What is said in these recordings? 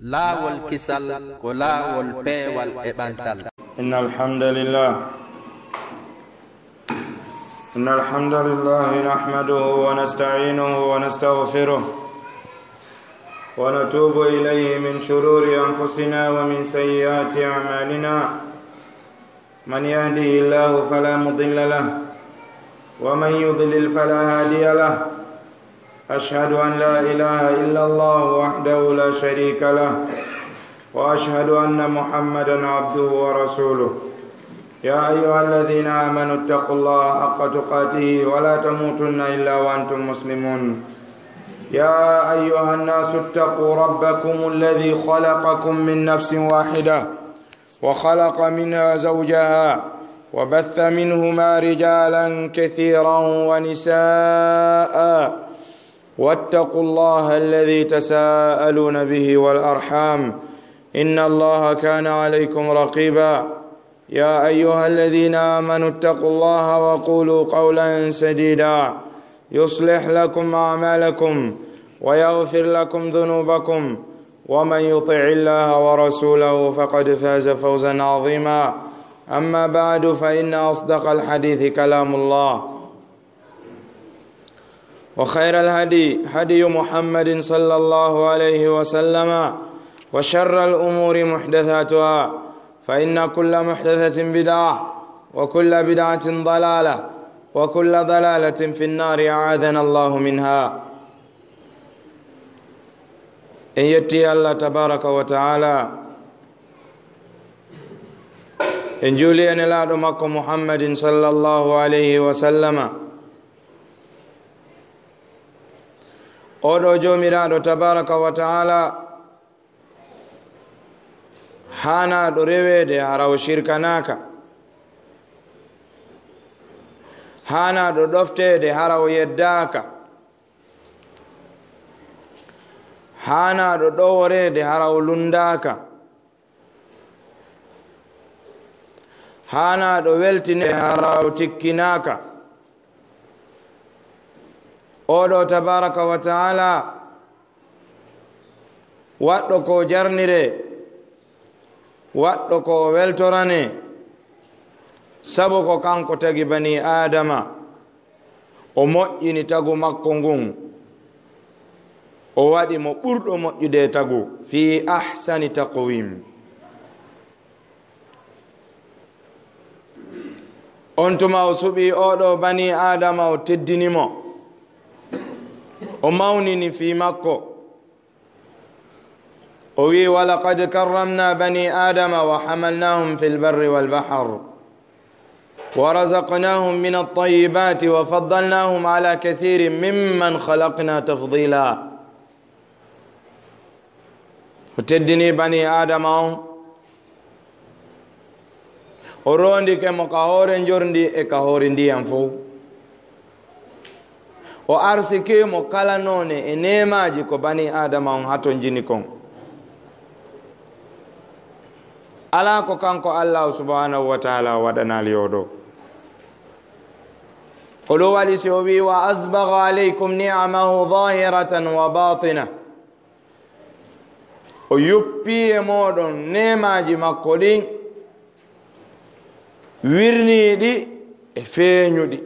laawol kisal ko laawol peewal e ɓantal. Innal hamdalillah nahmaduhu wa nasta'inuhu wa nastaghfiruh wa natubu ilayhi min shururi anfusina wa min sayyiati a'malina. Man yahdihillahu fala mudilla lahu wa man yudlil fala hadiya lahu. أشهد أن لا إله إلا الله وحده لا شريك له وأشهد أن محمدا عبده ورسوله. يا أيها الذين آمنوا اتقوا الله حق تقاته ولا تموتن إلا وأنتم مسلمون. يا أيها الناس اتقوا ربكم الذي خلقكم من نفس واحدة وخلق منها زوجها وبث منهما رجالا كثيرا ونساء واتقوا الله الذي تساءلون به والأرحام إن الله كان عليكم رقيبا. يا أيها الذين آمنوا اتقوا الله وقولوا قولا سديدا يصلح لكم أعمالكم ويغفر لكم ذنوبكم ومن يطع الله ورسوله فقد فاز فوزا عظيما. أما بعد فإن أصدق الحديث كلام الله وخير الهدي هدي محمد صلى الله عليه وسلم وشر الأمور محدثاتها فإن كل محدثة بدعة وكل بدعة ضلالة وكل ضلالة في النار أعاذنا الله منها. إن يتي الله تبارك وتعالى إن جولي أن لا دمك محمد صلى الله عليه وسلم oɗo jomiraɗo tabaraka wa taala hanaɗo rewede haraw shirkanaka, hanaɗo ɗoftede haraw yeddaka, hanaɗo ɗoworede haraw lundaka, hanaɗo weltinede haraw tikkinaka. oɗo tabaraka wa taala waɗɗo ko jarnire, waɗɗo ko weltorane, sabu ko kanko tagi bani adama o moƴƴini tagu makko ngun, o waɗi mo ɓurɗo moƴƴude tagu fi ahsani taqwim. on tuma o suɓi oɗo bani adama o teddinimo, o mawnini fi makko, o wi walaqad karramna bani adama wa hamalnahum fi lbarri walbahr wa razaqnahum min altayibati wa faddalnahum ala kathirin mimman khalaqna tafdila. o teddini bani adama on, o rondike mo ka hoore jorndi e ka hoore ndiyam fof, o arsike mo kala none e nemaji ko bani adama on haton jini kon. ala ko kanko Allah subhanahu wa ta'ala waɗanali oɗo. oɗo waɗi si o wi wa asbagha alaykum ni'amahu zahiratan wa batina, o yoppi e moɗon nemaji makko ɗin wirniɗi e feeñuɗi.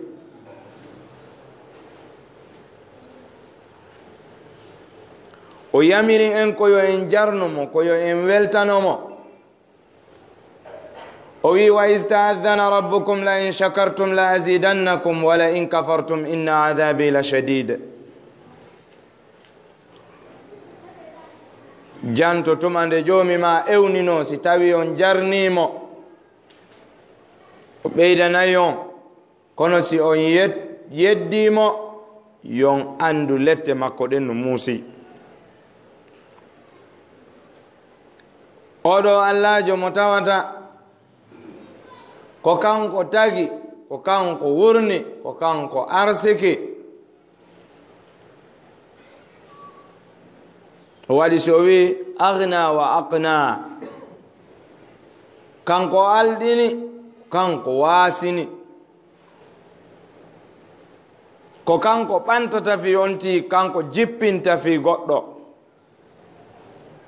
o yamiri en koyo en jarnumo, koyo en weltanomo. o wi wa ista'adhana rabbukum la in shakartum la azidannakum wa la in kafartum inna adhabi la shadid. janto tuma nde joomi ma ewnino si tawi on jarnimo o ɓeydanayi on, kono si on yeddimo yon andu lette makko ɗen no muusi. oɗo allahjo mo tawata ko kanko tagi, ko kanko wurni, ko kanko arsiki, o waɗi so wi agna wa aqna, kanko alɗini, kanko wasini, ko kanko ɓantata fi yonti, kanko jippinta fi goɗɗo.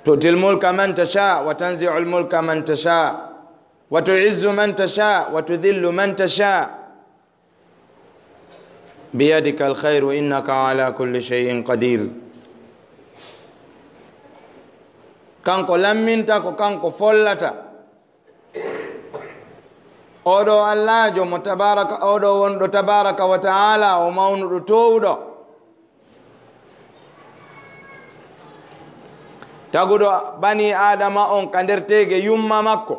tu'til mulka man tasha wa tanzi'ul mulka man tasha wa tu'izzu man tasha wa tudhillu man tasha biyadika alkhairu innaka ala kulli shay'in qadir. Kanko lamminta ko kanko follata odo Allah jo mutabaraka odo wondo tabaraka wa ta'ala o mawnudo towdo tagudo bani adama on kandertege yumma makko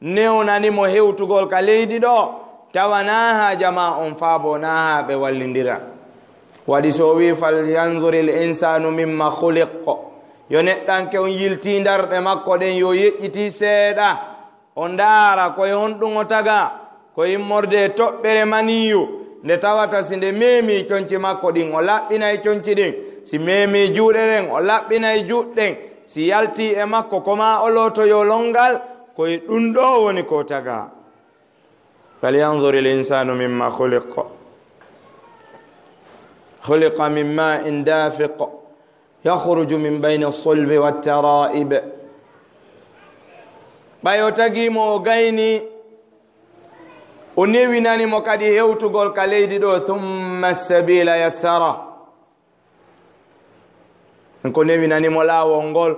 newnani mo hewtugol ka leydi do tawanaha jama on faabo naha be wallindira wadi so wi fal yanzuril insanu mimma khuliq yo neddanke on yilti darde makko den yo yejjiti seeda on daara koye honɗugo taga koye immorde toɓɓere maniyu nde tawata si nde memi conci makko ɗin o laɓɓinay conci ɗin si memi juuɗe ɗen o laɓɓinay juuɗɗen si yalti e makko koma o lotoyo longal koye ɗum ɗo woni ko taga. falyanzur linsanu mimma khuliqa min ma'in dafiq yakhruju min bayni as-sulbi wat-tara'ib. ɓayo tagimo o gayni o newinanimo kadi hewtugol ka leydi ɗo thumma as-sabila yassara ko newinanimo laawol ngol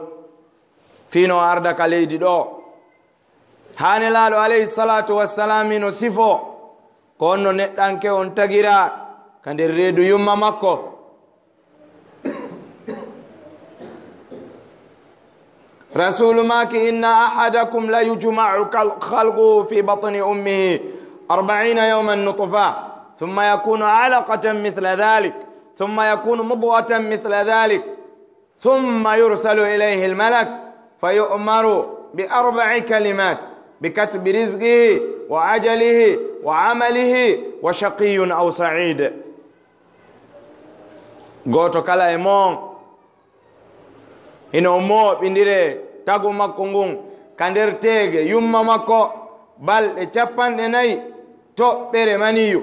fino arda ka leydi ɗo hani laaɗo alayhi salatu wassalam no sifo ko onno neɗɗanke on tagira ka nder reedu yumma makko رسول ماك إن أحدكم لا يجمع خلقه في بطن أمه 40 يوما نطفة ثم يكون علقة مثل ذلك ثم يكون مضغة مثل ذلك ثم يرسل إليه الملك فيؤمر ب4 كلمات بكتب رزقه وعجله وعمله وشقي أو سعيد. goto kala e mon ino moɓindire tagu makko ngun ka nder teege yumma makko balɗe 40 toɓɓere maniyu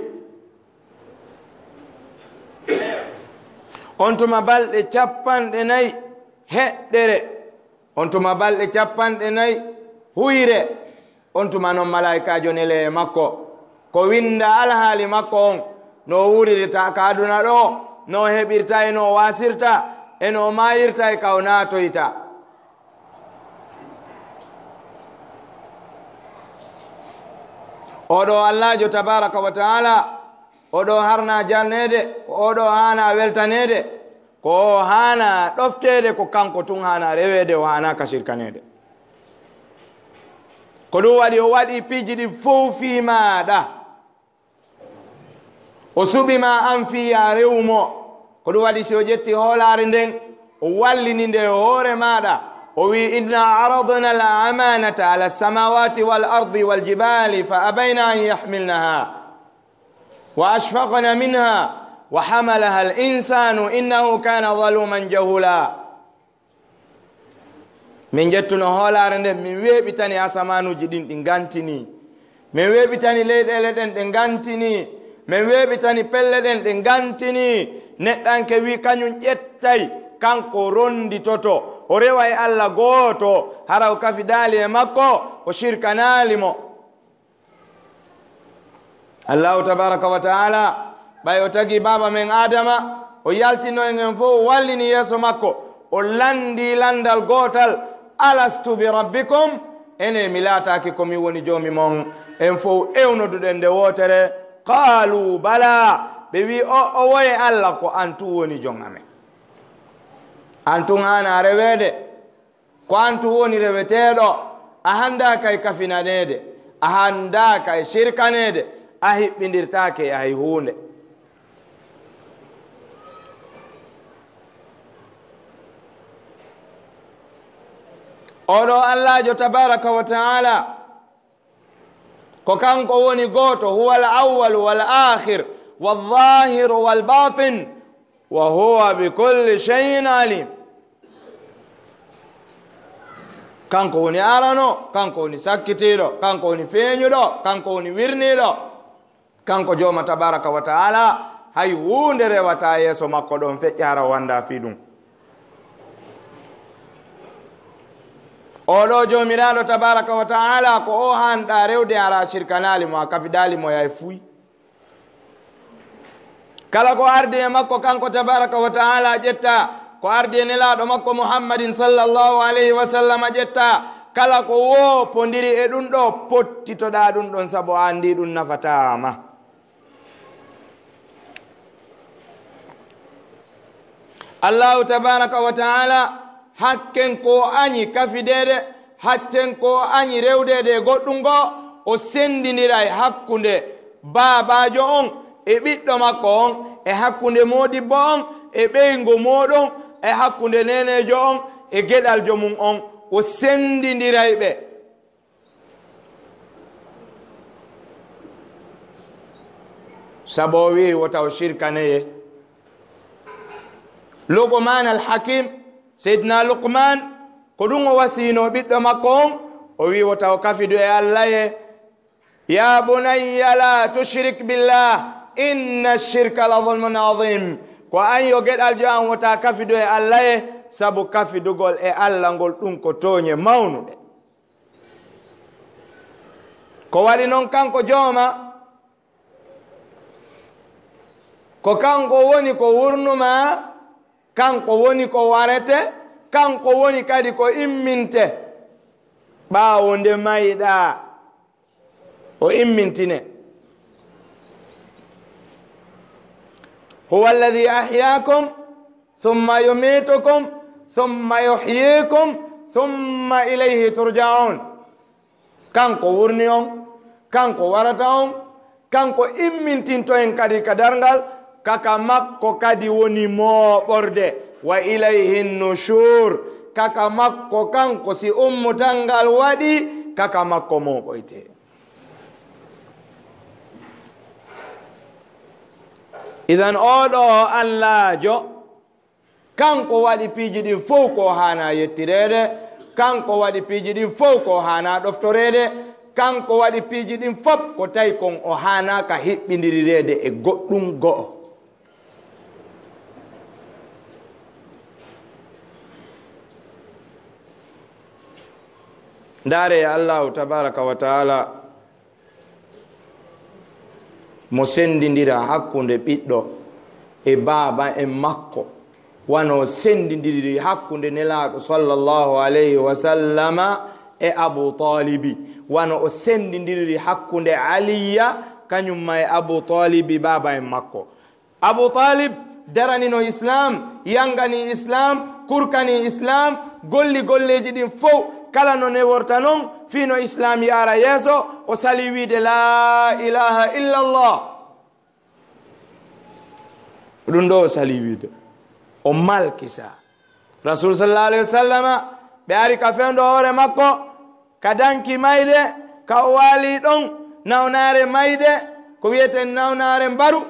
on tuma balɗe 40 heɗɗere on tuma balɗe 40 huyre on tuma noon malaikajo nele makko ko winda alhaali makko on no wurirta ka aduna ɗo no heɓirta e no wasirta eno mayirta e kaw natoyta. oɗo allahjo tabaraka wa taala oɗo harna jarnede oɗo hana weltanede ko hana ɗoftede ko kanko tun hana rewede o hana kasirkanede ko ɗum waɗi o waɗi piji ɗi fof fi maɗa o suɓima an fiya rewmo ko ɗum waɗi si o ƴetti hoolare nden o wallini nde hoore maɗa o wi inna aradna al amanata ala samawati wal ardi wal jibali fa abayna an yahmilnaha wa ashfaqna minha wa hamalaha al insanu innahu kana zaluman jahula. min ƴettuno hoolare nden min weeɓitani asamanuji ɗin ɗi gantini min weeɓitani leyɗele ɗen ɗe gantini min weeɓitani pelle ɗen ɗe gantini neɗɗanke wi kañum ƴettay kanko ronditoto o rewa e Allah gooto hara o kafi daali e makko o shirkanalimo. Allahu tabaraka wa taala ɓay o tagi baba men adama o yaltino en fof o wallini yeeso makko o landi landal gootal alastu bi rabbikum ene mi laataki komi woni joomi mon en fof ewnoduɗen nde wootere qalu bala ɓe wi o woye Allah ko antu woni jon amen antun hana rewede ko antu woni reweteɗo a handaka e kafinanede a handaka e shirkanede a hiɓɓidirtake e hay hunde. oɗo allahjo tabaraka wa taala ko kanko woni goto huwa al awwal wal akhir wal zahir wal batin wa huwa bi kulli shay'in alim. kanko woni arano kanko woni sakkitiɗo kanko woni feeñuɗo kanko woni wirniɗo kanko joma tabaraka wa taala hay hunde rewata yeeso makko ɗon feƴƴara wanda fi ɗum. oɗo jomiraɗo tabaraka wa taala ko o hanɗa rewde ara shirkanali mo a kafidali mo yay fuy kala ko ardi e makko kanko tabaraka wa taala ƴetta ko ardi e nelaɗo makko muhammadin sallallahu alayhi wa sallam ƴetta kala ko wopodiri e ɗum ɗo pottitoɗa ɗum ɗon saabu andi ɗum nafatama allahu tabaraka wa taala hakken ko añi kafidede hakken ko añi rewdede goɗɗum ngo o sendinira e hakkunde babajo on e ɓiɗɗo makko on e hakkunde modibbo on e ɓeygo moɗon e hakkunde nenejo on e geɗal jomum on o sendidiray ɓe sabo wi wotaw shirkaneye luqman alhakim seydna luqman ko ɗum o wasino ɓiɗɗo makko on o wi wotaw kafidu e allah ye ya bunayya la tushrik billah inna shirka la zulmun azim ko an yo geɗal jo an wota kafidu e allah ye sabu kafidugol e allah ngol ɗum ko toñe mawnuɗe ko waɗi noon kanko jooma ko kanko woni ko wurnuma kanko woni ko warete kanko woni kadi ko imminte ɓaawo nde mayɗa o immintine huwa alladi ahyakum thumma yumitukum thumma yuhyikum thumma ilayhi turja'un kanko wurni on kanko warata on kanko immintinto en kadi ka darngal kaka makko kadi woni moɓorde wa ilayhi nushur kaka makko kanko si ummutangal waɗi kaka makko moɓoyte idan oɗo allahjo kanko waɗi piiji ɗin fof ko hana yettirede kanko waɗi piiji ɗin fof ko hana ɗoftorede kanko waɗi piiji ɗin fof ko tawi kon o hana ka hiɓɓidirirede e goɗɗum go'o ndaare allahu tabaraka wa taala mo sendidira hakkunde ɓiɗɗo e baaba en makko wano sendidiri hakkunde nelaɗo sallallahu alayhi wa sallama e abu talibi wano o sendidiri hakkunde aliya kañumma e abu talibi baaba en makko abu talib daranino islam yangani islam kurkani islam golli golleji ɗin fof kala no ne worta noon fino islam yara yeeso o sali wiide la ilaha illa allah ɗum ɗo o sali wiide o malkisa rasul sallallahu alayhi wa sallama ɓe ari ka fewndo hoore makko ka danki mayde ka o waali ɗon nawnare mayde ko wiyeten nawnare mbaru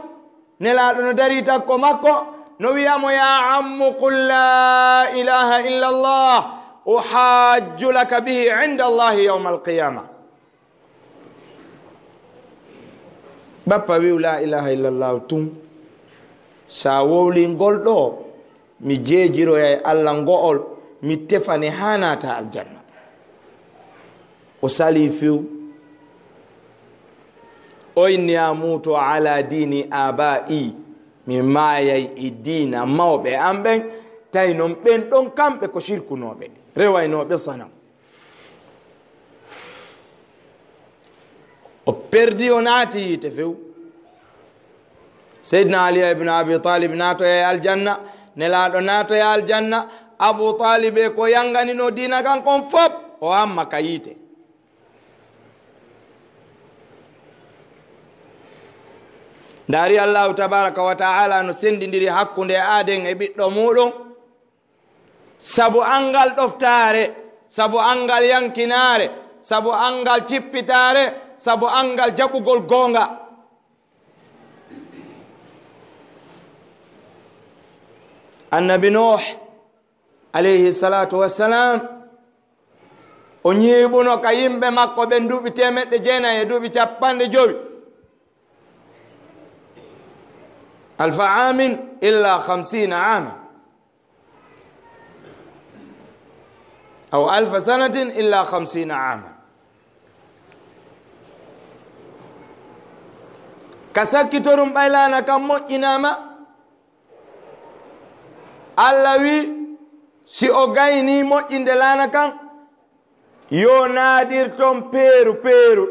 nelaɗo no dari takko makko no wiyamo ya ammu qul la ilaha illa allah uhajju laka bihi inda allahi yawma alqiyama bappa wiw la ilaha illa allah tum sa wowlingol ɗo mi jeejiroya e allah ngo'ol mi tefani hanata aljanna o sali few o inni amutu ala dini abai mi mayay e dina mawɓe an ɓen tawi noon ɓen ɗon kamɓe ko shirkunoɓe rewaynoɓe sanam o perdi o naati yite few seydna ali ibn abi talib natoya aljanna nelaɗo natoya aljanna abu talib e ko yanganino dina kan kon fop o hamma ka yite ndaari allahu tabaraka wa taala no sendidiri hakkunde aaden e ɓiɗɗo muɗum sabu angal ɗoftare sabu angal yankinare sabu angal cippitare sabu angal jaɓugol gonga annabi nuh alayhi salatu wassalam o ñiiɓuno ka yimɓe makko ɓen duuɓi 900 e duuɓi 50 alfa amin illa 50 ama أو 1000 سنة إلا 50 عاما. كسكتورم بيلانا كم إنما اللوي si o gayni moƴƴinde laana kan yo naadirton peeru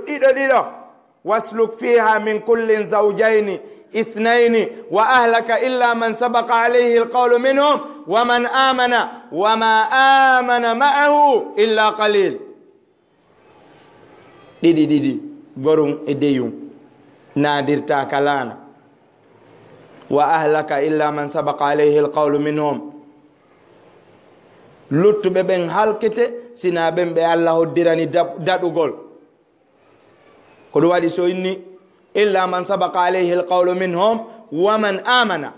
ɗiɗo wasluk fiha min kullin zawjayni ithnayni wa ahlaka illa man sabaqa alayhi alqawlu minhum wa man amana wa ma amana ma'ahu illa qalil. ɗiɗi gorum e deyum naadirta ka laana. wa ahlaka illa man sabaqa alayhi alqawlu minhum, luttuɓe ɓen halkete sina ɓen ɓe Allah hoddirani daɗugol. ko ɗum waɗi so inni illa man sabaka alayhi alqawlu minhum wa man amana,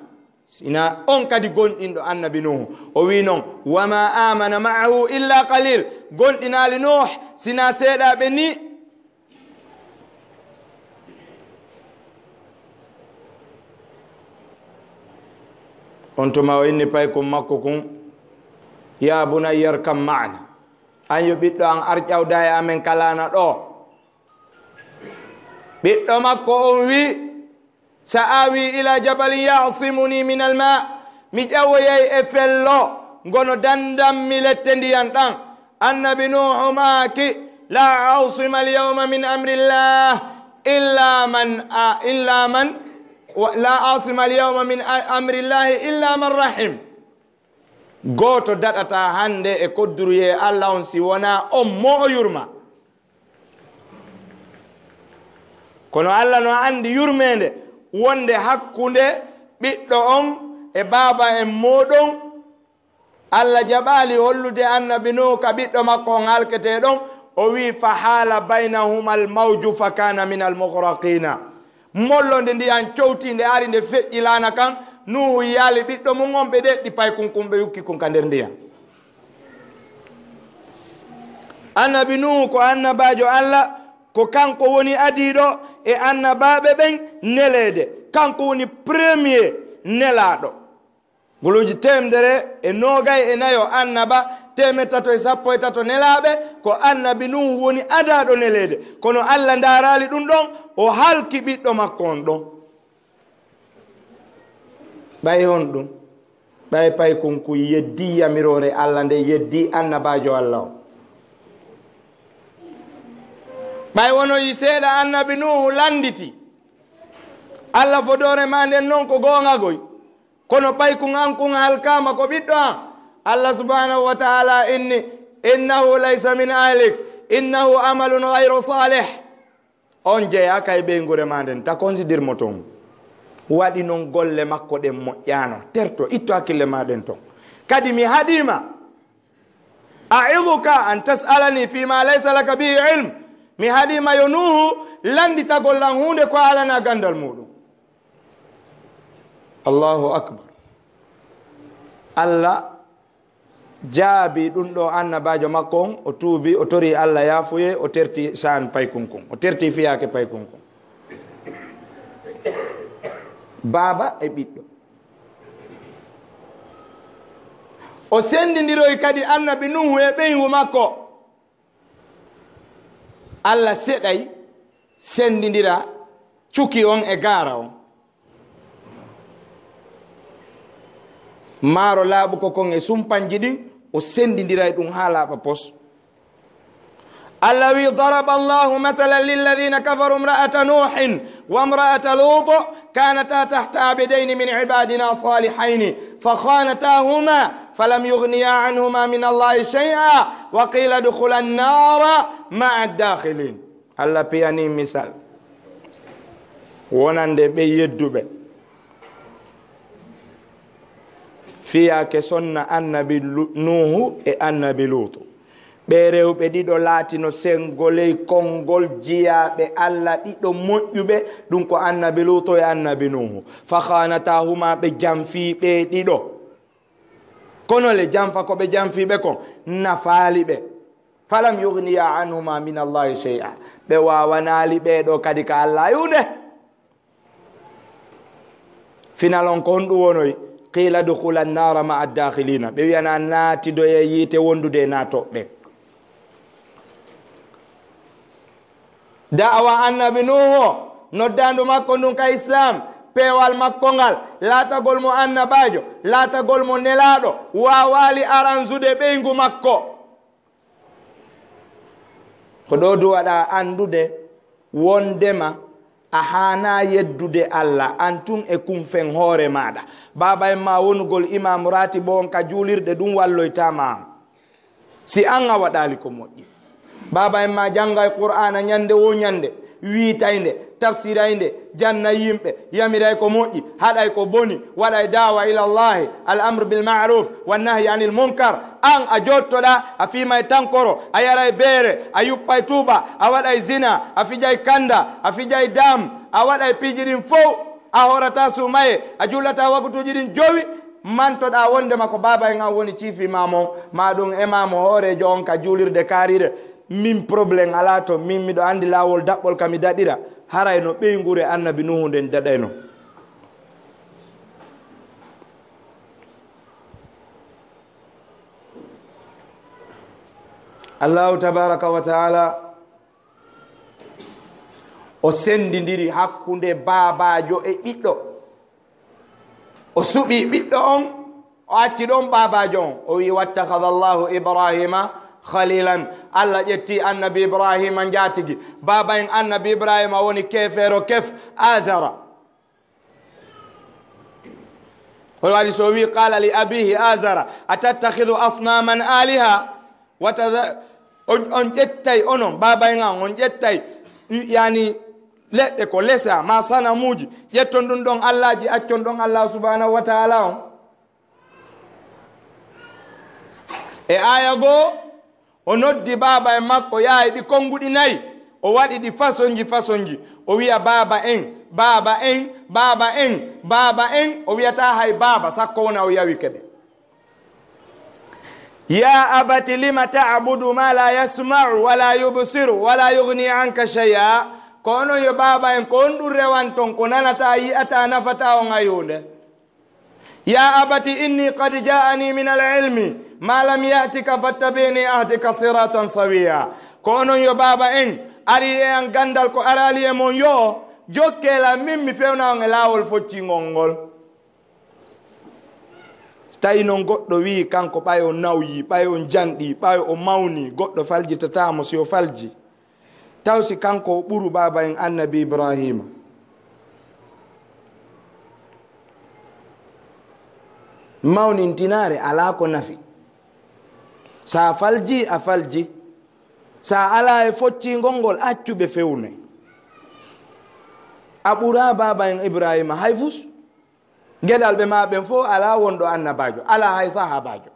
sina on kadi gonɗinɗo annabi nuhu o wi noon wa ma amana ma'ahu illa qalil, gonɗinali nuh sina seeɗaɓe ni. on tuma o inni pay kum makko kum ya bunayya irkam ma'ana, an yo ɓiɗɗo an ar ƴawda e amen kalana ɗo. ɓiɗɗo makko on wi sa awi ila jabalin yasimuni min alma, mi ƴawoyay e fello ngono dandanmi lette ndiyan ɗan. annabi nuhu maaki la asima alyawma min amrillah illa man la asima alyawma min amrillahi illa man rahim. goto daɗata hande e kodduruye Allah on si wona on mo o yurma. kono Allah no andi yurmede wonde hakkunde ɓiɗɗo on e baba en moɗon. Allah jaɓali hollude annabi nuhu ka ɓiɗɗo makko on halkete ɗon. o wi fa hala baynahuma almawju fa kana min almughraqina. mollode ndiyan cowtinde ari nde feƴƴi lana kan nuhu yaali ɓiɗɗo mum on ɓe ɗeɗɗi pay kunkumɓe yukki kun ka nder ndiyam. annabi nuhu ko annabajo Allah, ko kanko woni adiɗo e annabaɓe ɓen nelede, kanko woni premier nelaɗo. guluji 194 annaba 313 nelaɓe, ko annabi nuhu woni adaɗo nelede. kono Allah darali ɗum ɗon o halki ɓiɗɗo makko on ɗon. ɓay hon ɗum ɓay pay konko yeddi yamirore Allah nde yeddi annabajo Allah o. ɓay wonoyi seeɗa annabi nuhu landiti Allah fodore ma nden noon ko gongagoy, kono ɓay kun an kun halkama ko ɓiɗɗo an. Allah subhanahu wa ta'ala innahu laysa min ahlik innahu amalun ghayru salih. on jeeya kay ɓeygure ma nden ta considirmo toon waɗi noon golle makko ɗen moƴƴano terto itto hakkille ma ɗen ton. kadi mi haɗima a'iduka an tas'alani fima laysa laka bihi ilm, mi haɗima yo nuhu landitagollan hunde ko alana gandal muɗum. Allahu akbar. Allah jaabi ɗum ɗo annabajo makko on, o tuubi o tori Allah yafuye, o terti shan paykunkun, o terti fiyake paykunkun. baba e ɓiɗɗo o sendidiroy kadi annabi nuhu e ɓeygu makko. Allah seɗay sendidira cuki on e gara on. maaro laaɓu ko kon e sumpanji ɗin o sendidira e ɗum ha laaɓa pos. Allah wi daraba Allahu mathalan lilladhina kafaru imra'ata nuhin wa imra'ata lut kanata tahta abdayn min ibadina salihayn fakhanatahuma falam yughniya anhuma min Allahi shay'a wa qila udkhula an-nara ma'a ad-dakhilin. Allah piyani misal wonande ɓe yedduɓe fiyake sonna annabi nuhu e annabi lutu. ɓe rewɓe ɗiɗo laatino sengoley konngol jiyaɓe Allah ɗiɗo moƴƴuɓe ɗum ko annabi luto e annabi nuhu. fa khanatahuma, ɓe janfiɓe ɗiɗo. kono le janfa ko ɓe janfiɓe kon nafaali ɓe. falam yughniya anhuma min Allahi shay'a, ɓe wawanali ɓeɗo kadi ka Allah yunde. finalon ko honɗum wonoy qila dukhula an-nar ma'a ad-dakhilina be wiana naati do yite wondude naatoɓe. da'wa annabi nuhu noddandu makko ndun ka islam peewal makko ngal laatagol mo annabajo laatagol mo nelaɗo wawali aranzude ɓeygu makko. ko ɗo duwaɗa andude wondema a hana yeddude Allah antun e kumfen hoore maɗa. baba en ma wonugol imam ratibo on ka juulirɗe ɗum walloytama si an a waɗali ko moƴƴi. baba en ma jangay qur'ana ñande wo ñande wiitayde tafsirayde janna yimɓe yamiray ko moƴƴi haɗay ko boni waɗay dawa ila llahi al amre bil ma'ruf wannahyi anil munkar. an a jottoɗa a fimay tankoro a yaray beere a yuppay tuuba a waɗay zina a fijay kanda a fijay dam a waɗay pijiɗin fof a horata sumaye a jullata wakutuji ɗin jowi mantoɗa wondema ko baba en an woni ciifi mamo ma ɗum emamo hoorejo on ka juulirde kaarire. min probléme ala to min miɗo andi lawol daɓɓol kam mi daɗira haray no ɓeygure annabi nuhu nden daɗayno. allahu tabaraka wa taala o sendidiri hakkunde babajo e ɓiɗɗo. o suɓi ɓiɗɗo on o acci ɗon babajo on o wi wattakhadha allahu ibrahima khalilan. allah ƴetti annabi ibrahima jatigi. baba en annabi ibrahima woni kefero kef azara. o waɗi so wi qala li abihi azara atattakhidhu asnaman aliha on ƴettay onon baba en an on ƴettay yani leɗɗe ko lesa ma sanamuji ƴetton ɗum ɗon allahji accon ɗon allah subhanahu wa taala on. e aya goo o noddi baba en makko yahay ɗi konguɗi nayi o waɗi ɗi façonji o wiya baba en baba en baba en baba en o wiyata hay baba sakko wona o yawi keɓe. ya abati lima ta'budu ma la yasma'u wala yubsiru wala yughni anka shay'a. ko onon yo baba en ko on ɗum rewanton ko nanata yi'ata nafata on ayunde. ya abati inni qad ja'ani min al-ilmi ma lam ya'tika fattabini ahdika siratan sawiya. ko onon yo baba en ari e an gandal ko arali e mon yo jokkela min mi fewna on e lawol foccingol ngol. tawi noon goɗɗo wi kanko ɓay o nawyi ɓay o janɗi ɓay o mawni goɗɗo faljitatamo si o falji taw si kanko o ɓuru baba en annabi ibrahima. mawnintinare ala ko nafi. sa falji a falji sa ala e foccingol ngol accuɓe fewne a ɓura baba en ibrahima hay fus. gueɗal ɓe maɓen fof ala wonɗo annabajo ala hay sahabajo.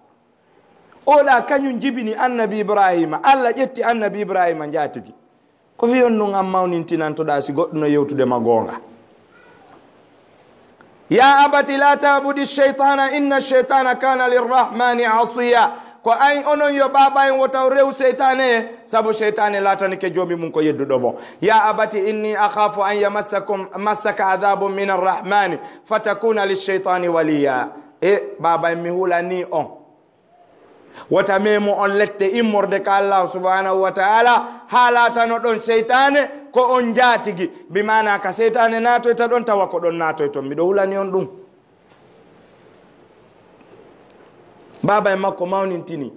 oɗa kañum jibini annabi ibrahima allah ƴetti annabi ibrahima jatigi ko fiyon nun an mawnintinantoɗa si goɗɗo no yewtudema gonga. ya abati la tabudi shaytana inna shaytana kana lirrahmani asiya. ko ay onon yo baba en wotaw rew seytane sabu seytane latani ke jomi mum ko yedduɗo mo. ya abati inni akhafu an massaka adhabun min arrahmani fatakuna lishaytani waliya. e baba en mi hulani on wota memo on lette immorde ka allah subhanahu wa ta'ala ha latano ɗon seytane ko on jatigi bimana ka seytane natoyta ɗon tawa ko ɗon natoy ton miɗo hulani on ɗum. baba en makko mawnintini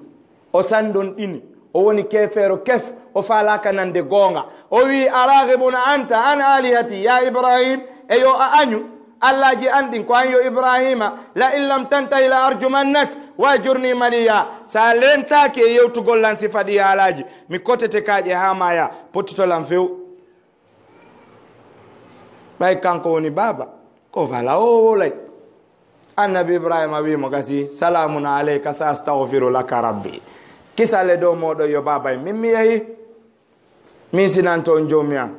o sandon ɗini o woni kefero kef o falaka nande gonga o wi araghibuna anta an alihati ya ibrahim e yo a añu allahji andin ko an yo ibrahima la in lam tantahi la arjumannak wajurni maliya. sa lentake e yewtugol lan si faɗi haalaji mi kotete kaƴe ha maya pottitolan few. ɓay kanko woni baba ko fala o wolay. annabi ibrahima wimo gasi salamun alayka sa astahfiru laka rabbi. kisale dow moɗo yo baba min mi yehi min sinanto on jomi an.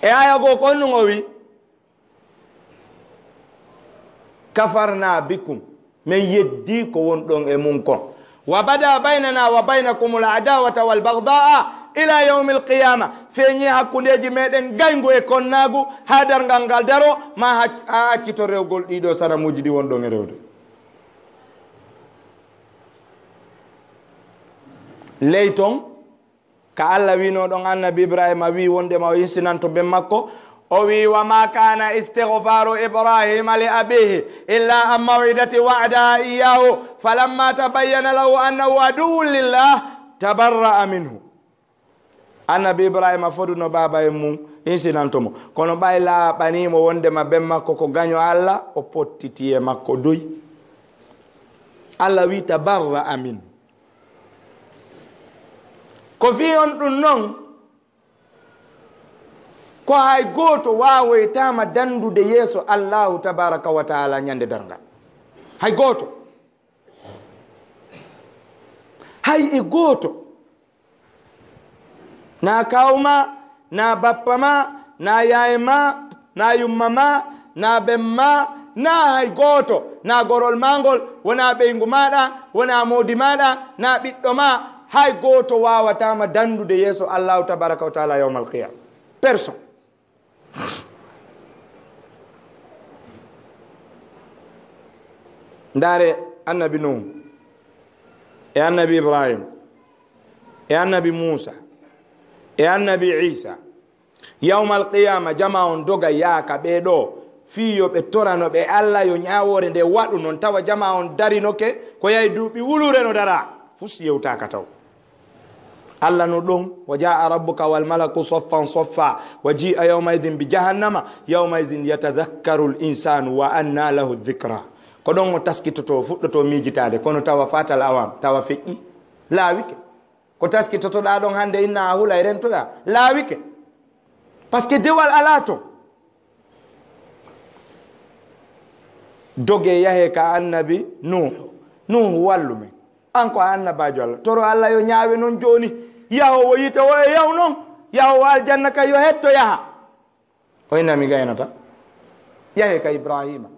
e aya go ko onno wi kafarna bikum min yeddi ko won ɗon e mum kon wa bada baynana wa baynakum al adawata wal bagdaa ila yawmil qiyama feñi hakkundeji meɗen gaygo e konnagu ha dargal ngal daro ma accito rewgol ɗiɗo saramuji ɗi wonɗon e rewde. ley ton ka Allah wino ɗon annabi Ibrahima wi wondema o yinsinanto ben makko o wi wa ma kana istighfaru ibrahima li abihi illa an maw'idati wa'da iyyahu falamma tabayyana lahu annahu aduwwun lillah tabarra'a minhu. annabi Ibrahima foduno baba e mum yinsinantomo kono ɓay laaɓanimo wondema ben makko ko gaño Allah o pottiti e makko doy. Allah wi tabarra'a minhu ko fi on ɗum noon ko hay gooto waawoytama dandude yeeso Allahu tabaraka wa taala ñande darngal. hay gooto hay e gooto na kawma na bappa ma na yaye ma na yumma ma na ben ma na hay gooto na gorol mangol wona ɓeygu maɗa wona moodi maɗa na ɓiɗɗo ma hay gooto wawatama dandude yeeso Allahu tabaraka wa taala yawmal qiyama. personne. ndaare annabi Nuh e annabi Ibrahim e annabi Musa e annabi Isa yawmal qiyama jama on doga yaaka ɓeɗo fiyo ɓe torano ɓe Allah yo ñawore nde waɗu noon tawa jama on darinoke ko yahi duuɓi wulure no dara fus yewtaka taw. Allah no ɗon wa jaa rabbuka wal malaku soffan soffa wa ji'a yawmaidin bi jahannama yawmaidin yatadhakkaru l insanu wa anna lahu dhikra. ko ɗon o taskitoto fuɗɗoto miijitade kono tawa fatal awam tawa feƴƴi laawike. ko taskitotoɗa ɗon hande inna a hula e rentoɗa laawike par ce que dewal ala to. doge yahe ka annabi Nuhu wallu men an ko annabajo Allah toro Allah yo ñaawe noon joni yahowo yita o e yaw noon yahowo aljanna kay yo hetto yaha o inami gaynata yahe ka Ibrahima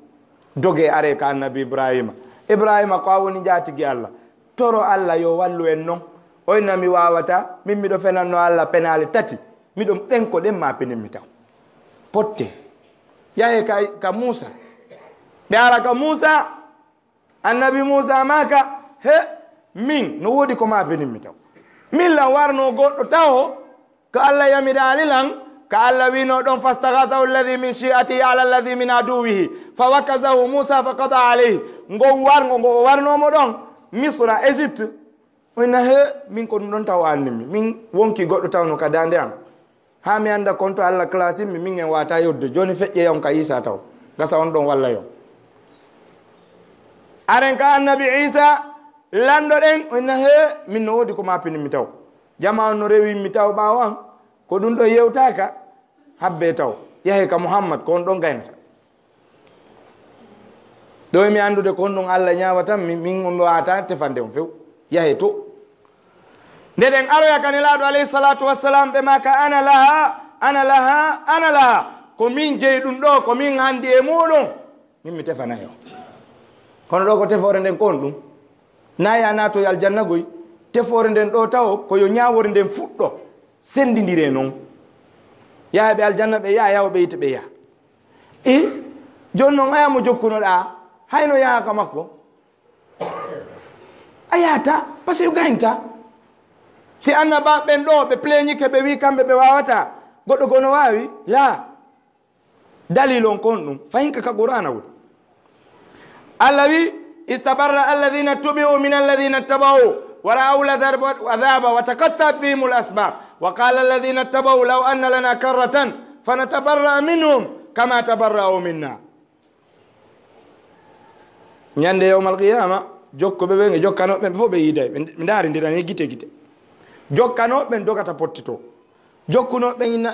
doge are ka annabi Ibrahima ko a woni jatigi Allah toro Allah yo wallu en noon o inami wawata min miɗo fenanno Allah penale tati miɗo ɗen ko ɗen ma peninmi taw potte. yahe ka Musa ɓe ara ka Musa annabi Musa maka he min no wodi ko ma peninmi taw min lan warno goɗɗo taw ko Allah yamirali lan ka Allah wino ɗon fastaghathahu alladhi min shi'atihi ala alladhi min aduwihi fa wakazahu Musa fa qada alayhi ngo warnomo ɗon Misra Égypte wona he min ko ɗum ɗon taw annimi min wonki goɗɗo tawno ka dande am ha mi anda konto Allah classe min en wata yodde joni feƴƴe yon ka Isa taw gasa on ɗon walla yo aren ka annabi Isa lando ɗen wona he min no wodi ko ma peninmi taw jama on no rewinmi taw ɓawan ko ɗum ɗo yewtaka habbe taw yahe ka Muhammad ko on ɗon gaynata ɗo mi andude ko on ɗon Allah ñawatan min mi wata tefande on few yahe to nde ɗen aroya ka nelaɗo alayhi salatu wassalam ɓe maka ana laha ko min jeyi ɗum ɗo ko min handi e muɗum min mi tefanayo kono ɗo ko tefore nden kon ɗum nayi a natoy aljanna goy tefore nden ɗo taw ko yo ñawore nden fuɗɗo sendidire noon yahaɓe aljanna ɓe yaha yawo ɓe yita ɓe yaha joni noon ayamo jokkunoɗa hayno yahaka makko a yahata par ce que gaynta si annaba ɓen ɗo ɓe pleñike ɓe wi kamɓe ɓe wawata goɗɗo gono wawi la dalil on kon ɗum fahinka ka qur'ana woni Allah wi istabarra alladhina tubi'u min alladhina tabau ورأوا العذاب وتقطعت بهم الأسباب وقال الذين اتبعوا لو أن لنا كرة فنتبرأ منهم كما تبرأوا منا. ñande yawmal qiyama jokko ɓe jokkanoɓe fof ɓe yiiday ɓe daarindirani gite jokkanoɓe dogata pottito jokkunoɓe inna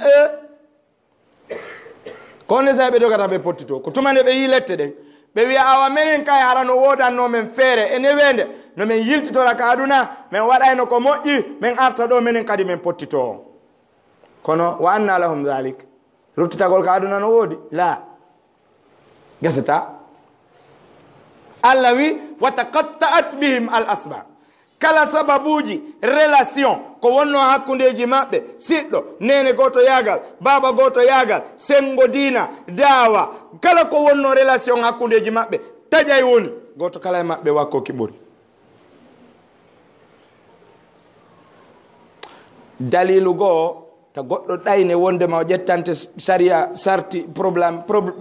konde sa ɓe dogata ɓe pottito ko tumande ɓe yi lette ɗen ɓe wiya awa menen kay harano wodanno men feere e newende no men yiltitora ka aduna men waɗayno ko moƴƴi men arta ɗo menen kadi men pottito on kono wa anna lahum dhalik ruttitagol ka aduna no woodi la geseta Allah wi wa taqatta'at bihim al asbab kala sababuji relation ko wonno hakkundeji mabbe siddo nene goto yagal baba goto yagal sengo dina dawa kala ko wonno relation hakkundeji mabbe tajay woni goto kala e mabbe wakko kiburi dalilu go ta goddo dayne wonde ma jettante sharia sarti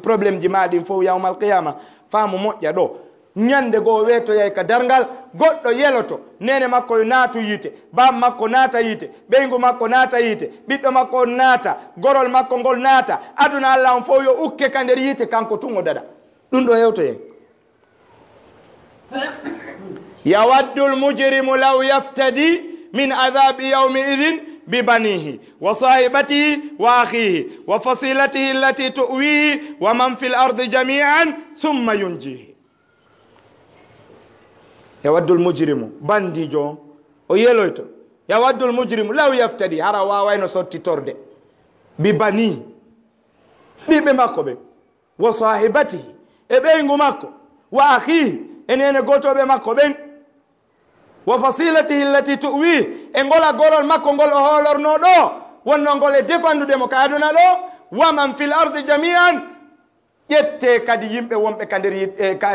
problème ji maadi fo yawmal qiyama faamu mojja do nyande go weto yay ka dargal goddo yeloto nene makko yo naatu yite bam makko naata yite beengu makko naata yite biddo makko naata gorol makko gol naata aduna Allah on fo yo ukke ka nder yite kanko tungo dada dum do yewto yen yawaddu al-mujrimu law yaftadi min adhabi yawmi idhin ببنيه وصاحبته وأخيه وفصيلته التي تؤويه ومن في الأرض جميعا ثم ينجيه يود المجرم باندي جو ويلويتو يود المجرم لو يفتدي هرا واوينو صوتي تورد ببنيه بمكو بي وصاحبته ابينغو مكو وأخيه انين غوتو بمكو بي وفصيلته التي تؤويه انغولا غورول ماكو غول هولور نو دو wonno ngole defandude mo ka aduna do waman fil ardi jami'an yette kadi yimbe wonbe ka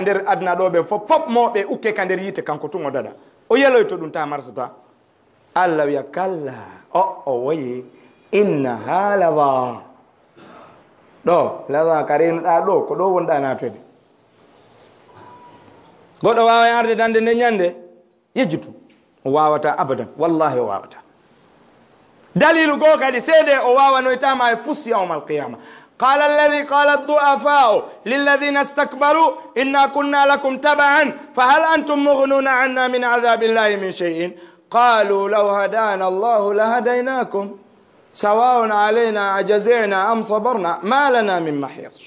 nder aduna do be fop mobe ukke ka nder yite kanko tungo dada o yeloy to dum ta marsata Allah ya kalla o wayi inna halaba do lawa karin da do ko do wonda na tede godo wawa arde dande ne nyande yejutu wawata abadan wallahi wawata دليل قوكا سيدي أواوا نويتاما يفس يوم القيامة قال الذي قال الضعفاء للذين استكبروا إنا كنا لكم تبعا فهل أنتم مغنون عنا من عذاب الله من شيء قالوا لو هدانا الله لهديناكم سواء علينا أجزعنا أم صبرنا ما لنا من محيص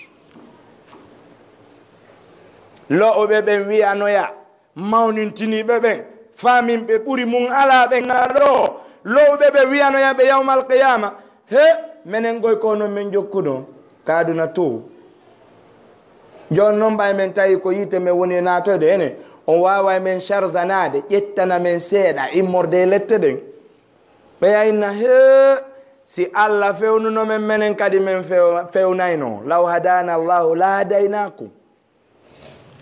لو ببن ويا نويا موننتني ببن فامين ببوري من على بن لو بebe wiano yabe yawmal qiyama he menen goy kono men jokkudo kaduna to jon non bay men tayi ko yite me woni nato de ene on wawa men charzanade jettana men seeda immorde lette den be ayna he si alla fewnu no men menen kadi men fewnayno law hadana allah la hadainakum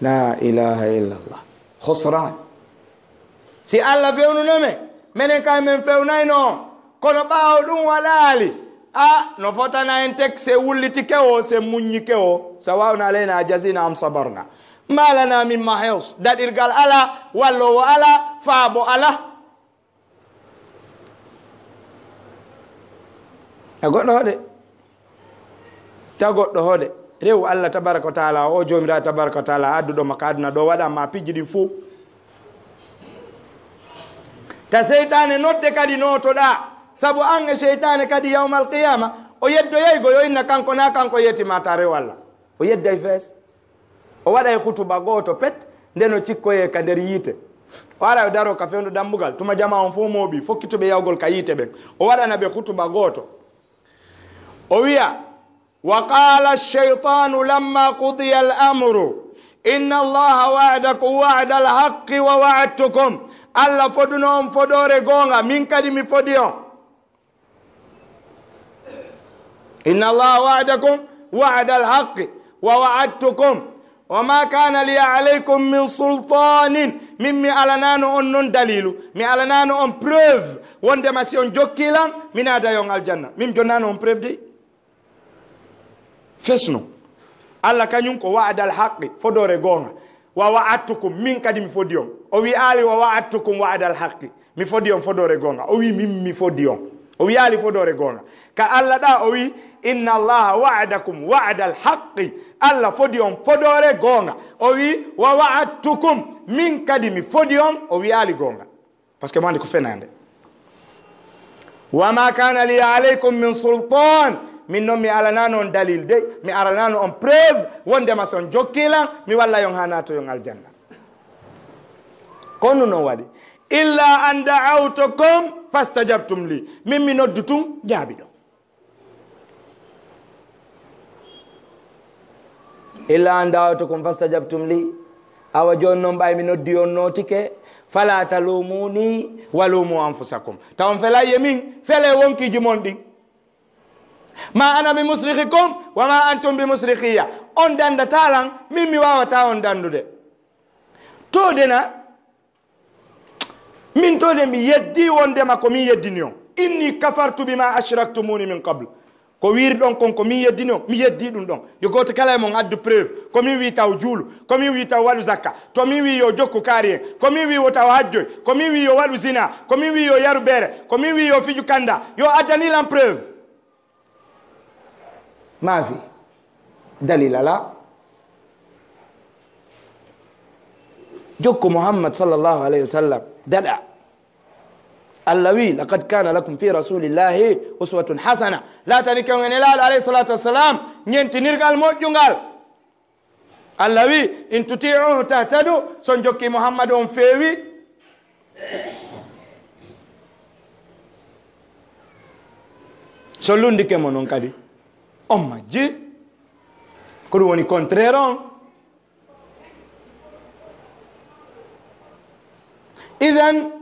la ilaha illa allah khusran si alla fewnu no menen kay men fewnayno kono baaw dum walali no fotana en tek se wulliti kewo se munyi kewo sawawna alaina jazina am sabarna malana min mahis dadirgal ala wallo ala faabo ala goddo hode rew Allah tabaraka taala o jomira tabaraka taala addudo makadna do wada ma pijidi fu ta seytane nodde kadi notoɗa sabu an e seytane kadi yawmal qiyama o yeddoyeygo yo inna kanko na kanko yetimata rew Allah o yedday fees o waɗa e hutuba goto pet ndeno cikkoye ka nder yiite o ara o daro ka fewndo dambugal tuma jama on fo mooɓi fokkitoɓe yawgol ka yiite ɓen o waɗana ɓe hutuba goto o wiya wa qala ash-shaytanu lamma qudiya al-amru inna allaha wa'adakum wa'da al-haqqi wa wa'adtukum Allah foduno on fodore gonga min kadi mi fodi on inna Allah wa'adakum wa'ada al-haqqi wa wa'adtukum wa ma kana li alaykum min sultanin mimmi alanano on non dalilu mi alanano on preuve wonde ma si on jokkilan minada yon aljanna mim jonnano on preuve de fesno Allah kanyum ko wa'ada al-haqqi fodore gonga wa wa'adtukum min kadi mi fodi on o wi ali wa wa'adtukum wa'ada al-haqqi mi fodi on fodore gonga o wi min mi fodi on o wi ali fodore gonga ka Allah da o wi inna allaha wa'adakum wa'ada al-haqqi Allah fodi on fodore gonga o wi wa wa'adtukum min kadi mi fodi on o wi ali gonga parce que mandi ko fenande wa ma kana li alaykum min sultan min non mi alanano on dalil de mi alanano on preuve wonde ma son jokkila mi walla yon hanato yon aljanna kono no wadi illa an da'awtukum fastajabtum li mimmi noddutum jaabido illa an da'awtukum fastajabtum li awa jonnon bay mi noddi on notike fala talumuni walumu anfusakum tawon fela yemin fele wonki jimon din ma ana bi musrikhikum wa ma antum bi musrikhiya on danda talan mimmi wawata on dandude to dena min to de mi yeddi wonde ma ko mi yeddini on inni kafartu bima ashraktumuni min qabl ko wir don kon ko mi yeddini on mi yeddi dum don yo goto kala mon addu preuve ko mi wi taw juulu ko mi wi taw walu zakka to mi wi yo jokku kariye ko mi wi yo taw hajjoy ko mi wi yo walu zina ko mi wi yo yaru bere ko mi wi yo fiju kanda yo adani lan preuve ma fi dalila la jokku muhammad sallallahu alayhi wasallam dada allawi laqad kana lakum fi rasulillahi uswatun hasana la tanika ngenelal alayhi salatu wassalam nyenti nirgal mojungal allawi in tuti'uhu tahtadu son jokki muhammad on fewi so lundike monon kadi on majji ko woni contraire on idan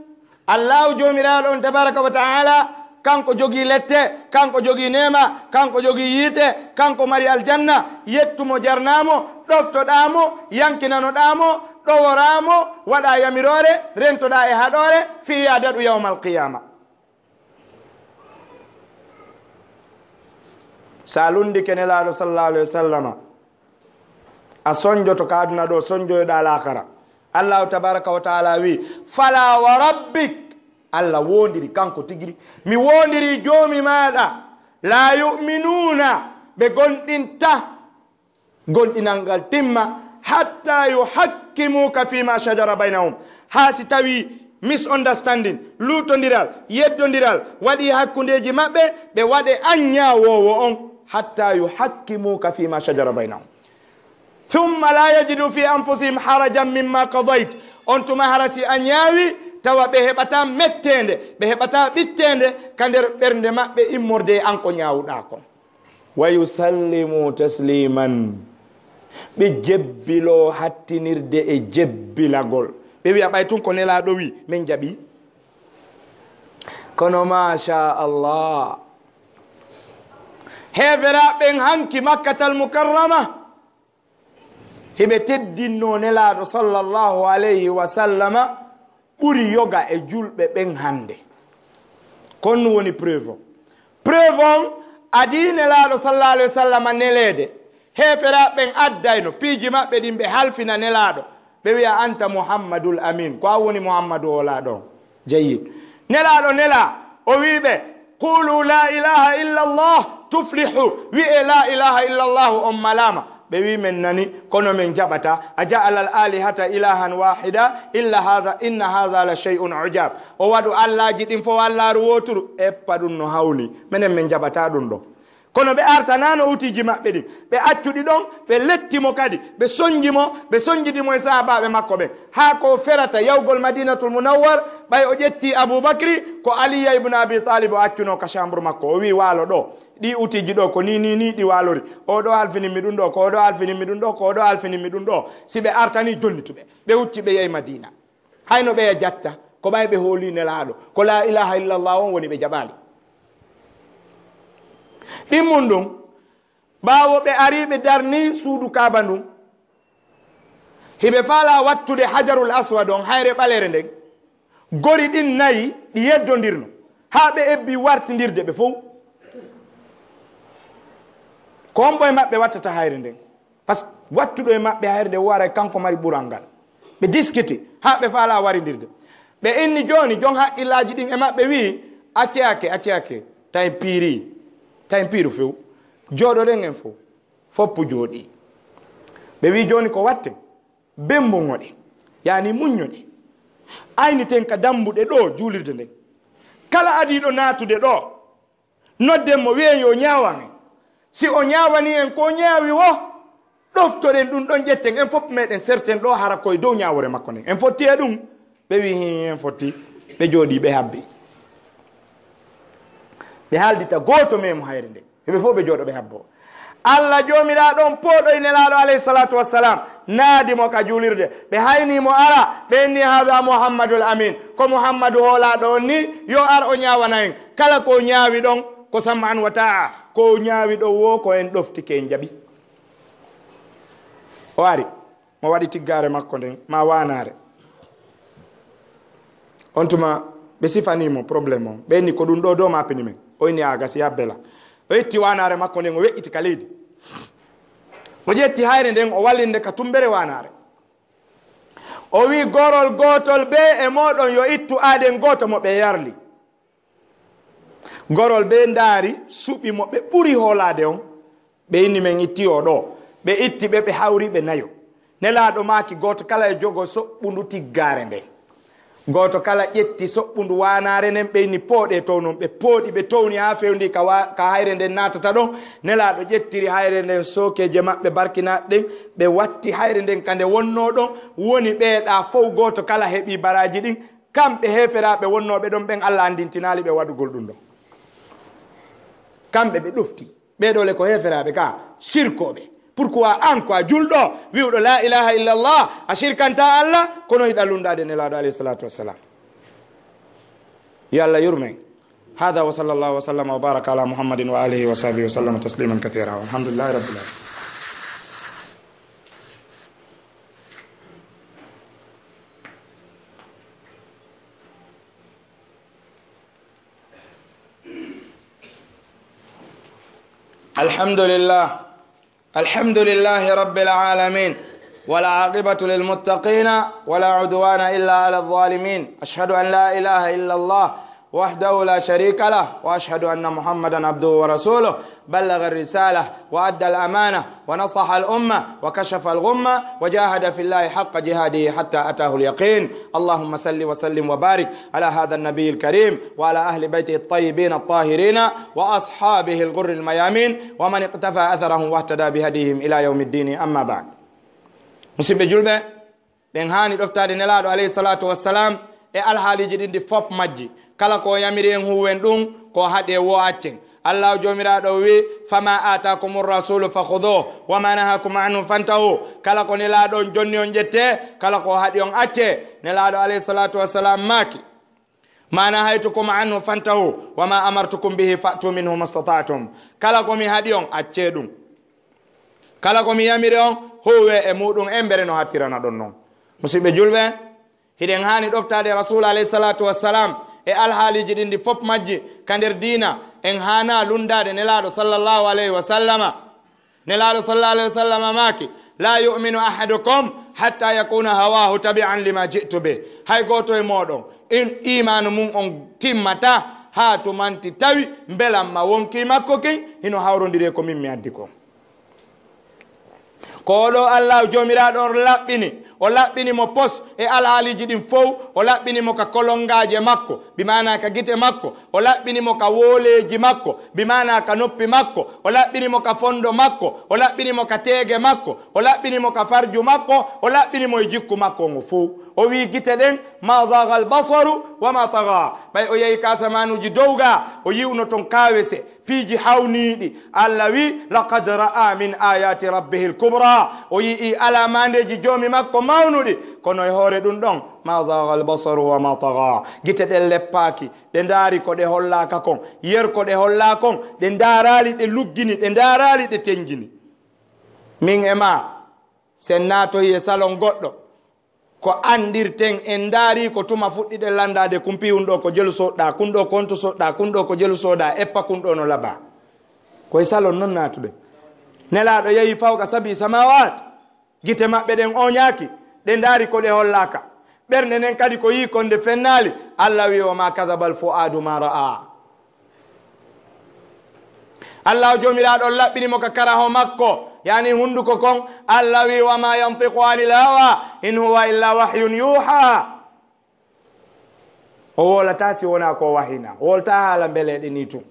Allah jomiraɗo on tabaraka wa taala kanko jogi lette kanko jogi nema kanko jogi yite kanko mari aljanna yettumo jarnamo ɗoftoɗamo yankinanoɗamo ɗoworamo waɗa yamirore rentoɗa e haɗore fiya daɗu yawma alqiyama sa lundi kenelaɗo sallallahu alayhi wa sallama a sonjoto ka aduna ɗo sonjoyoɗa lakara Allah tabaraka wa taala wi fala wa rabbik Allah wondiri kanko tigiri mi wondiri jomi maɗa la yu'minuna be gondinangal timma hatta yuhakkimuka fima shajara bainahum ha si tawi misunderstanding lutodiral yeddodiral waɗi hakkundeji maɓɓe ɓe waɗe anñawowo on hatta yuhakkimuka fima shajara bainahum ثم لا يجدوا في أنفسهم حرجا مما قضيت أنتم هرسي أنياوي توا بهبتا متند بهبتا بتند كندر برند ما بإمورد أنكو نياو داكم ويسلموا تسليما بجبلو حتى نرد جبلا غول بيبي أبايتون كونيلا دوي من جبي كونو ما شاء الله هفرا بن هنكي مكة المكرمة hibe teddinno nelaado sallallahu alayhi wa sallama buri yoga e julbe ben hande kon woni preuve adi nelaado sallallahu alayhi wa sallama nelede hefera ben addayno piiji mabbe dimbe halfina nelaado be wi'a anta muhammadul amin ko woni muhammadu wala don jayyid nelaado nela o wiibe qulu la ilaha illa allah tuflihu wi la ilaha illa allah malama bewi men nani kono men jabata aja'ala al-alihata ilahan wahida illa hadha inna hadha la shay'un ujab o wadu allah jidin fo wallaru woturu e padun no hawni menen men jabata dun do kono be arta nano utiji mabbe di be accudi don be lettimo kadi be sonjidi mo sahaba makko be ha ko ferata yawgol madinatul munawwar bay o jetti abubakri ko ali ibn abi talib o accuno ka chambre makko o wi walo do di utiji do ko ni di walori o do alfini midun do ko do alfini midun do ko do alfini midun do sibe artani jonnitube be ucci be yey madina hayno be jatta ko bay be holi nelaado ko la ilaha illa allah on woni be jabali dimundum bawo be aribe darni suudu kaaba ndum hibe fala wattude hajarul aswad on hayre balere ndeg gori din nayi di yeddondirno ha be ebbi wartindirde be fof kombo e mabbe wattata hayre ndeg parce que wattudo e mabbe hayre de wara kanko mari burangal be discuter ha be fala warindirde be inni joni jon haqqillaaji din e mabbe wi acce tay piru few jodo den en fo foppu jodi be wi joni ko watte bembo ngode yani munyode ayni ten ka dambude do julirde den kala adi do natude do nodde mo weeyo nyaawane si o nyaawani en ko nyaawi wo doftoren dun don jetten en fop meden certain do hara koy do nyaawore makko nen en fotti e dum be wi en fotti be jodi be habbi be haldita goto mem hayre nde be fo be jodo be habbo Allah jomira don podo ine laado alayhi salatu wassalam naadi mo ka julirde ɓe hayni mo ara ɓenni hada muhammadul amin ko muhammadu hoolaɗo on ni yo ar o ñawana en kala ko ñaawi ɗon ko sam'an wa ta'a ko ñaawi ɗo wo ko en ɗoftike en jaɓi o ari mo waɗi tiggare makko nden ma wanare on tuma ɓe sifanimo probléme o ɓenni ko ɗum ɗo dow mapini men o inni a gasi yabbela o yetti wanare makko nden o weƴƴiti ka leydi o ƴetti hayre nden o wallinde ka tumbere wanare o wi gorol gotol be e moɗon yo ittu aaden goto mo ɓe yarli gorol be ndaari suɓi mo ɓe ɓuri hoolade on ɓe inni men itti o ɗo ɓe itti ɓe hawri ɓe nayo nelaɗo maki goto kala e jogo soɓɓundu tiggare nden goto kala ƴetti soɓɓundu wanare nden ɓe inni pooɗe tow noon ɓe pooɗi ɓe towni ha fewndi ka hayre nden natata ɗon nelaɗo ƴettiri hayre nden sokeje maɓɓe barkinaɗe ɗen ɓe watti hayre nden kande wonno ɗon woni ɓeeɗa fof goto kala heeɓi baraji ɗin kamɓe heferaɓe wonnoɓe ɗon ɓen Allah andintinali ɓe waɗugol ɗum ɗon kamɓe ɓe ɗofti ɓeɗole ko heferaɓe ka sirkoɓe pourquoi an ko a julɗo wiwɗo la ilaha illallah a shirkanta Allah kono yiɗa lundade nelaɗo alayhi salatu wassalam yo Allah yurmen hada wa sallallahu wa sallama wa baraka ala muhammadin wa alihi wa sahbihi wa sallama tasliman kathira walhamdulillahi rabbil alamin الحمد لله رب العالمين والعاقبة للمتقين ولا عدوان إلا على الظالمين أشهد أن لا إله إلا الله وحده لا شريك له وأشهد أن محمدا عبده ورسوله بلغ الرسالة وأدى الأمانة ونصح الأمة وكشف الغمة وجاهد في الله حق جهاده حتى أتاه اليقين اللهم صل وسلم وبارك على هذا النبي الكريم وعلى أهل بيته الطيبين الطاهرين وأصحابه الغر الميامين ومن اقتفى أثرهم واهتدى بهديهم إلى يوم الدين أما بعد مسيب جلبة بن هاني دفتاد نلاد عليه الصلاة والسلام e alhaaliji ɗin ɗi fop majji kala ko yamiri en huwen ɗum ko haɗe wo accen allah jomiraɗo wi fama atakum rasulu fakhuduh wama nahakum anhu fantahu kala ko nelaɗo on jonni on ƴette kala ko haɗi on acce nelaɗo alayhi salatu wassalam maki ma nahaytukum anhu fantahu wama amartukum bihi fa'tu minhu mastata'tum kala ko mi haɗi on acce ɗum kala ko mi yamiri on huwe e muɗum embere no hattirana ɗon noon musidɓe julɓe hiɗen hani ɗoftade rasul alayhi salatu wassalam e alhaaliji ɗin ɗi fop majji ka nder dina en hana lundade nelaɗo sallllahu alayhi wa sallama nelaɗo sallallahu alayhi wa sallama maki la yuminu ahadukum hatta yakuna hawahu tabi'an lima ji'tu be hay goto e moɗon in imanu mum on timmata ha tumanti tawi belamma wonki makko kin hino hawrodiri ko min mi addi ko koɗo allah jomiraɗo on laɓɓini o laɓɓinimo pos e alhaaliji ɗin fof o laɓɓinimo ka kolongaje makko bimana ka gite makko o laɓɓinimo ka wooleji makko bimana ka noppi makko o laɓɓinimo ka fondo makko o laɓɓinimo ka teege makko o laɓɓinimo ka farju makko o laɓɓinimo e jikku makko ngo fof o wi gite ɗen ma zaga albasaru wama taga ɓay o yehi kasamanuji dowga o yiwno toon kawese piiji hawniɗi allah wi laqad ra'a min ayati rabbihi lkubra o yii alamandeji joomi makko mawnuɗi kono e hoore ɗum ɗon ma zaga albasaru wama taga gite ɗen leppaki ɗe ndaari ko ɗe hollaka kon yer ko ɗe holla kon ɗe ndaarali ɗe luggini ɗe ndaarali ɗe tenjini min e ma sen natoyi e salon goɗɗo ko andirten en daari ko tuma fuɗɗiɗe landade kumpiwun ɗo ko jelu soɗɗa kun ɗo konto soɗɗa kun ɗo ko jelu soɗa eppa kun ɗo no laba koye salon noon natude nelaɗo yehi fawka sabi samawat gite maɓɓe ɗen oñaki ɗe daari ko ɗe hollaka ɓernde nden kadi ko yi konde fennali allah wi wama kadabal fu'adu ma ra'a allah jomiraɗo laɓɓinimo ka karaho makko yani hunduko kon allah wi wama yantiqu anil hawa in huwa illa wahyun yuha o wolata si wona ko wahina wolta haala mbeleɗe ni tum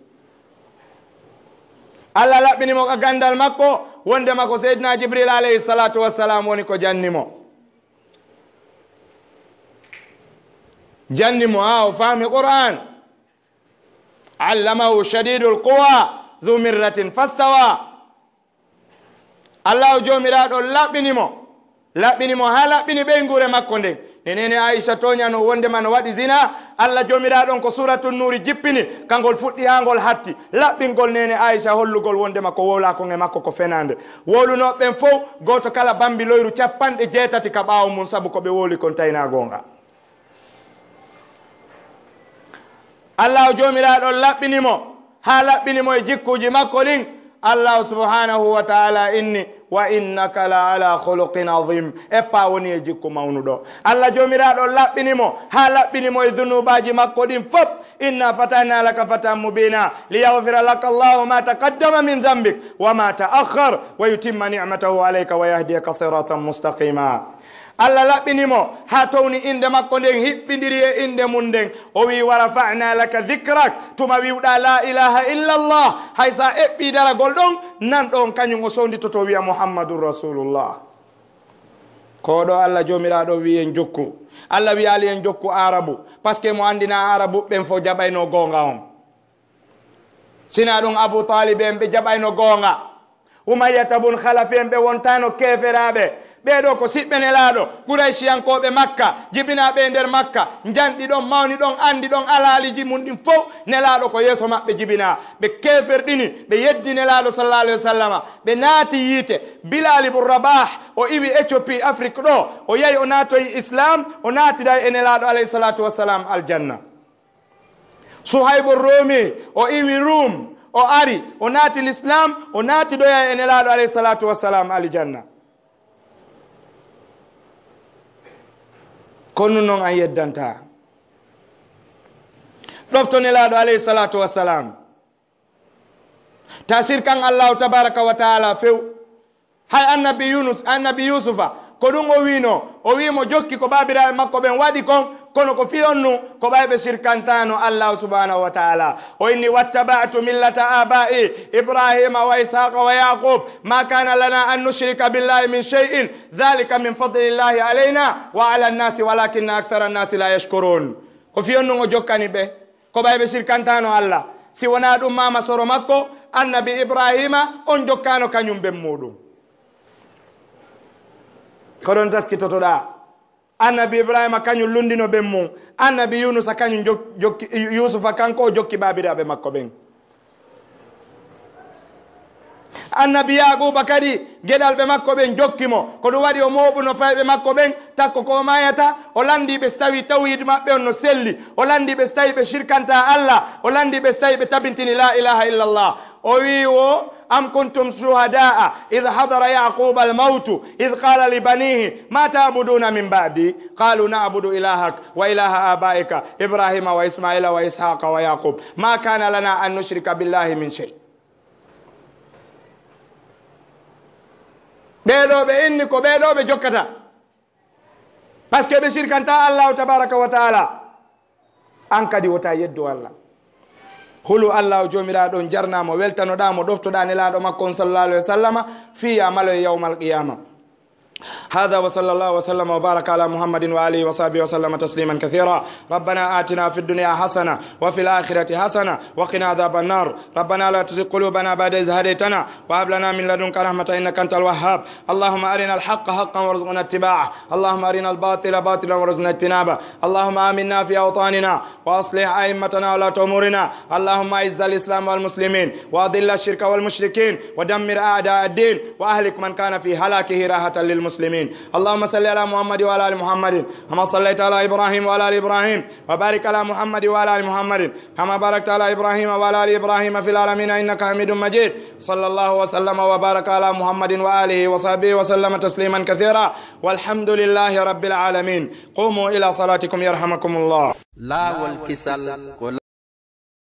allah laɓɓinimo ka gandal makko wondema ko seydina jibril alayhi salatu wassalam woni ko jannimo ha o faami qur'an allamahu shadidul quwa dhu mirratin fastawa allah jomiraɗo laɓɓinimo laɓɓini mo ha laɓɓini ɓe ngure makko nden nenene Aisha toñano wonde man waɗi zina Allah jomiraɗon ko suratul nuri jippini kangol fuɗɗi ha ngol hatti laɓɓingol nene Aisha hollugol wonde makko wowla ko e makko ko fenande wolunoɓen fof goto kala bambi loyru 80 ka ɓawo mum sabu ko ɓe woli kon tayna gonga Allah jomiraɗon laɓɓinimo ha laɓɓinimo e jikkuji makko ɗin Allah subhanahu wa ta'ala inni wa innaka la ala khuluqin azim eppa woni e jikku mawnuɗo Allah jomiraɗo laɓɓinimo ha laɓɓinimo e dhunubaji makko ɗin fop inna fatahna laka fatan mubina liyaghfira laka Allahu ma taqaddama min dhanbik wa ma ta'akhkhar wa yutimma ni'matahu alayka wa yahdiyaka siratan mustaqima Allah laɓɓinimo ha towni inde makko nden hiɓɓidiri e inde mum nden o wi wa rafa'na laka dhikrak tuma wiwɗa la ilaha illa Allah hay sa eɓɓi daragol ɗon nan ɗon kañum o sonditoto wiya muhammadur rasulullah ko ɗo Allah jomiraɗo wi en jokku Allah wiyali en jokku arabu par ce que mo andina arabu ɓen fo jaɓayno gonga on sina ɗum Abu Talib en ɓe jaɓayno gonga Umayyata bun Khalaf en ɓe wontano keferaɓe ɓeɗo ko siɓɓe nelaɗo Qurayshiyankoɓe Makka jibinaɓe nder Makka janɗi ɗon mawni ɗon andi ɗon alaliji mum ɗin fof nelaɗo ko yeeso maɓɓe jibina ɓe keferɗini ɓe yeddi nelaɗo sallallahu alaihi wasallam ɓe naati yiite Bilal ibn Rabah o iwi Éthiopie Afrique ɗo o yahi o natoyi islam o naatida e nelaɗo alayhi salatu wassalam aljanna Suhaybu Rumi o iwi Rum o ari o naati l'islam o naati doya e nelaɗo alayhi salatu wassalam aljanna kono non an yeddanta ɗofto nelaɗo alayhi salatu wassalam tasir kan Allahu tabaraka wa taala few hay annabi Yusufa ko ɗum o wino o wimo jokki ko babiraɓe makko ɓen waɗi kon kono ko fiyonnu ko ɓayɓe sirkantano Allah subhanahu wa ta'ala o inni wattaba'tu millata aba'i Ibrahima wa Ishaqa wa Yaqub ma kana lana an nushrika billahi min shay'in dhalika min fadlillahi alayna wa ala an-nasi walakinna akthara an-nasi la yashkurun ko fiyonnu o jokkani ɓe ko ɓayɓe sirkantano Allah si wona ɗum mama soro makko annabi Ibrahima on jokkano kañum ɓen muɗum ko ɗon taskitotoɗa annabi Ibrahima kañum lundino ɓen mum annabi Yunusa kañum jokki Yusufa kanko o jokki babiraɓe makko ɓen annabi Yaquba kadi geɗalɓe makko ɓen jokkimo ko ɗum waɗi o moɓuno fayɓe makko ɓen takko ko mayata o landiɓe so tawi tawhid maɓɓe on no selli o landiɓe so tawi ɓe shirkanta Allah o landiɓe so tawi ɓe tabintini la ilaha illallah o wi o am kuntum shuhada'a idh hadara yaquba al-maut idh qala li banihi ma ta'buduna min ba'di qalu na'budu ilahak wa ilaha abaika ibrahima wa ismaila wa ishaqa wa yaqub ma kana lana an nushrika billahi min shay ɓeɗo ɓe inni ko ɓeɗo ɓe jokkata par ce que ɓe shirkanta Allah tabaraka wa ta'ala an kadi wota yeddo Allah hulu Allah jomiraɗo jarnamo weltanoɗamo ɗoftoɗa nelaɗo makko sallallahu alaihi wasallam fiya malo yawmal qiyamah هذا وصلى الله وسلم وبارك على محمد وآله وصحبه وسلم تسليما كثيرا ربنا آتنا في الدنيا حسنة وفي الآخرة حسنة وقنا عذاب النار ربنا لا تزغ قلوبنا بعد إذ هديتنا وهب لنا من لدنك رحمة إنك أنت الوهاب اللهم أرنا الحق حقا وارزقنا اتباعه اللهم أرنا الباطل باطلا وارزقنا اجتنابه اللهم آمنا في أوطاننا وأصلح أئمتنا ولاة أمورنا اللهم أعز الإسلام والمسلمين وأذل الشرك والمشركين ودمر أعداء الدين وأهلك من كان في هلاكه راحة للمسلمين اللهم صل على محمد وعلى ال محمد كما صليت على ابراهيم وعلى ال ابراهيم وبارك على محمد وعلى ال محمد كما باركت على ابراهيم وعلى ال ابراهيم في العالمين انك حميد مجيد صلى الله وسلم وبارك على محمد واله وصحبه وسلم تسليما كثيرا والحمد لله رب العالمين قوموا الى صلاتكم يرحمكم الله لا والكسل